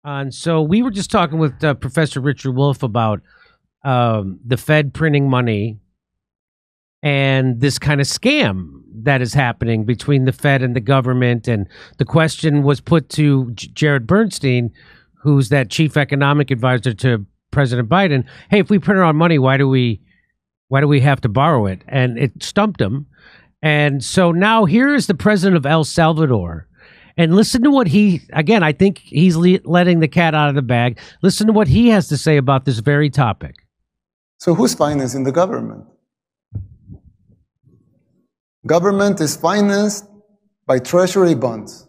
And so we were just talking with Professor Richard Wolff about the Fed printing money and this kind of scam that is happening between the Fed and the government. And the question was put to Jared Bernstein, who's that chief economic advisor to President Biden. Hey, if we print our own money, why do we have to borrow it? And it stumped him. And so now here is the president of El Salvador. And listen to what again, I think he's letting the cat out of the bag. Listen to what he has to say about this very topic. So who's financing the government? Government is financed by treasury bonds,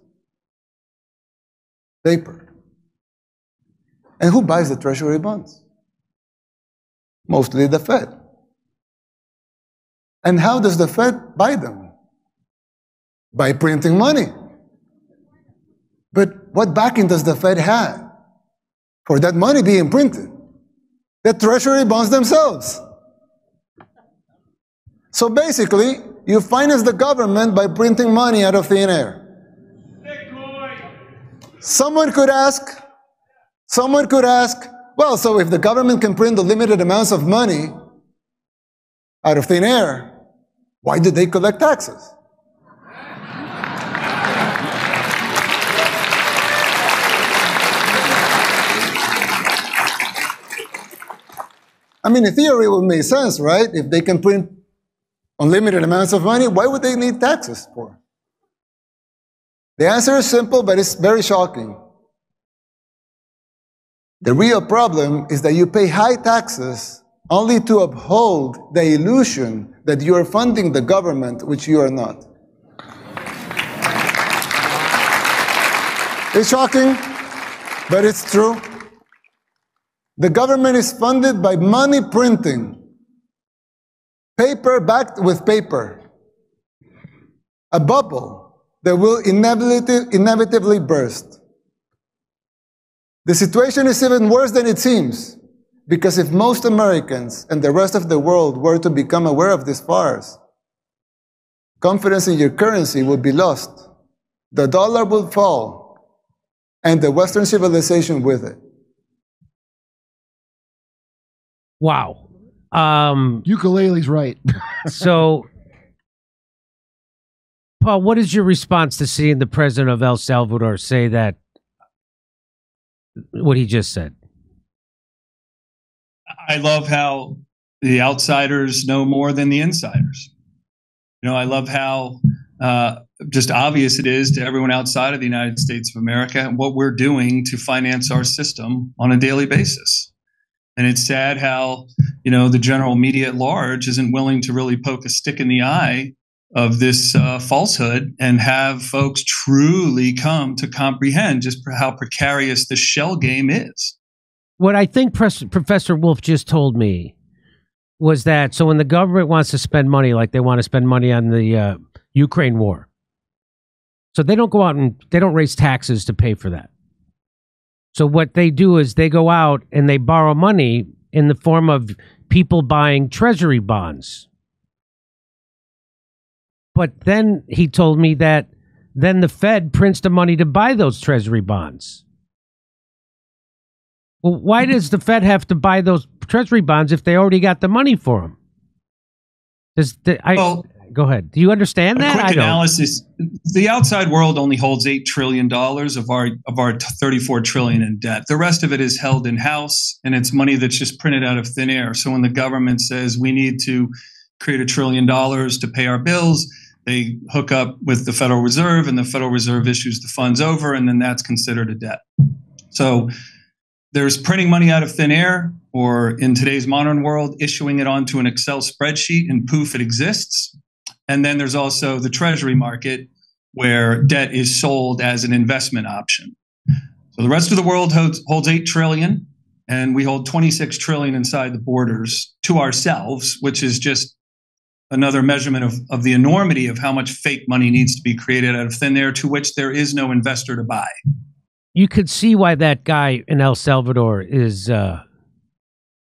paper. And who buys the treasury bonds? Mostly the Fed. And how does the Fed buy them? By printing money. But what backing does the Fed have for that money being printed? The treasury bonds themselves. So basically, you finance the government by printing money out of thin air. Someone could ask, well, so if the government can print the limited amounts of money out of thin air, why did they collect taxes? I mean, in theory, it would make sense, right? If they can print unlimited amounts of money, why would they need taxes for? The answer is simple, but it's very shocking. The real problem is that you pay high taxes only to uphold the illusion that you are funding the government, which you are not. It's shocking, but it's true. The government is funded by money printing. Paper backed with paper. A bubble that will inevitably burst. The situation is even worse than it seems, because if most Americans and the rest of the world were to become aware of this farce, confidence in your currency would be lost, the dollar would fall, and the Western civilization with it. Wow. Ukulele's right. So, Paul, what is your response to seeing the president of El Salvador say that, what he just said? I love how the outsiders know more than the insiders. You know, I love how just obvious it is to everyone outside of the United States of America what we're doing to finance our system on a daily basis. And it's sad how, you know, the general media at large isn't willing to really poke a stick in the eye of this falsehood and have folks truly come to comprehend just how precarious the shell game is. What I think Professor Wolff just told me was that, so when the government wants to spend money, like they want to spend money on the Ukraine war, so they don't go out and they don't raise taxes to pay for that. So what they do is they go out and they borrow money in the form of people buying treasury bonds. But then he told me that then the Fed prints the money to buy those treasury bonds. Well, why does the Fed have to buy those treasury bonds if they already got the money for them? Go ahead. Do you understand that? Quick analysis. The outside world only holds $8 trillion of our 34 trillion in debt. The rest of it is held in house, and it's money that's just printed out of thin air. So when the government says we need to create $1 trillion to pay our bills, they hook up with the Federal Reserve, and the Federal Reserve issues the funds over, and then that's considered a debt. So there's printing money out of thin air, or in today's modern world, issuing it onto an Excel spreadsheet, and poof, it exists. And then there's also the treasury market, where debt is sold as an investment option. So the rest of the world holds 8 trillion, and we hold 26 trillion inside the borders to ourselves, which is just another measurement of the enormity of how much fake money needs to be created out of thin air, to which there is no investor to buy. You could see why that guy in El Salvador is,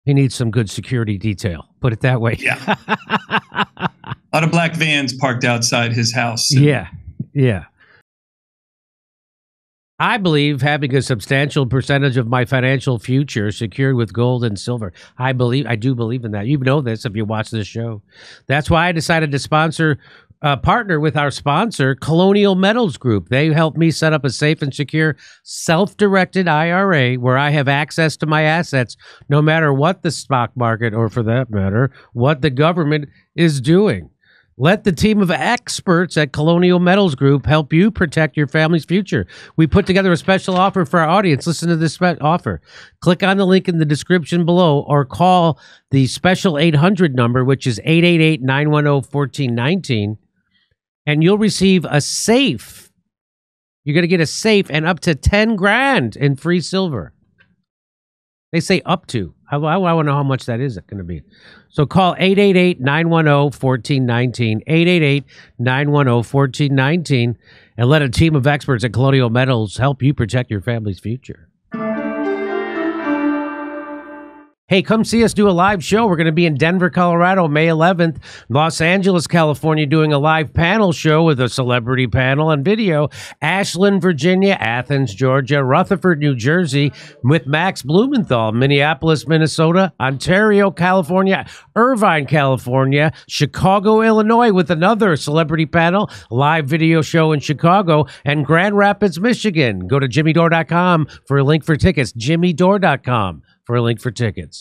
he needs some good security detail. Put it that way. Yeah. A lot of black vans parked outside his house. Yeah. I believe having a substantial percentage of my financial future secured with gold and silver. I do believe in that. You know this if you watch this show. That's why I decided to partner with our sponsor, Colonial Metals Group. They helped me set up a safe and secure self-directed IRA where I have access to my assets no matter what the stock market, or for that matter, what the government is doing. Let the team of experts at Colonial Metals Group help you protect your family's future. We put together a special offer for our audience. Listen to this offer. Click on the link in the description below or call the special 800 number, which is 888-910-1419, and you'll receive a safe. You're going to get a safe and up to 10 grand in free silver. They say up to. I want to know how much that is going to be. So call 888-910-1419, 888-910-1419, and let a team of experts at Colonial Metals help you protect your family's future. Hey, come see us do a live show. We're going to be in Denver, Colorado, May 11th, Los Angeles, California, doing a live panel show with a celebrity panel and video, Ashland, Virginia, Athens, Georgia, Rutherford, New Jersey, with Max Blumenthal, Minneapolis, Minnesota, Ontario, California, Irvine, California, Chicago, Illinois, with another celebrity panel, live video show in Chicago, and Grand Rapids, Michigan. Go to jimmydore.com for a link for tickets, jimmydore.com. for a link for tickets.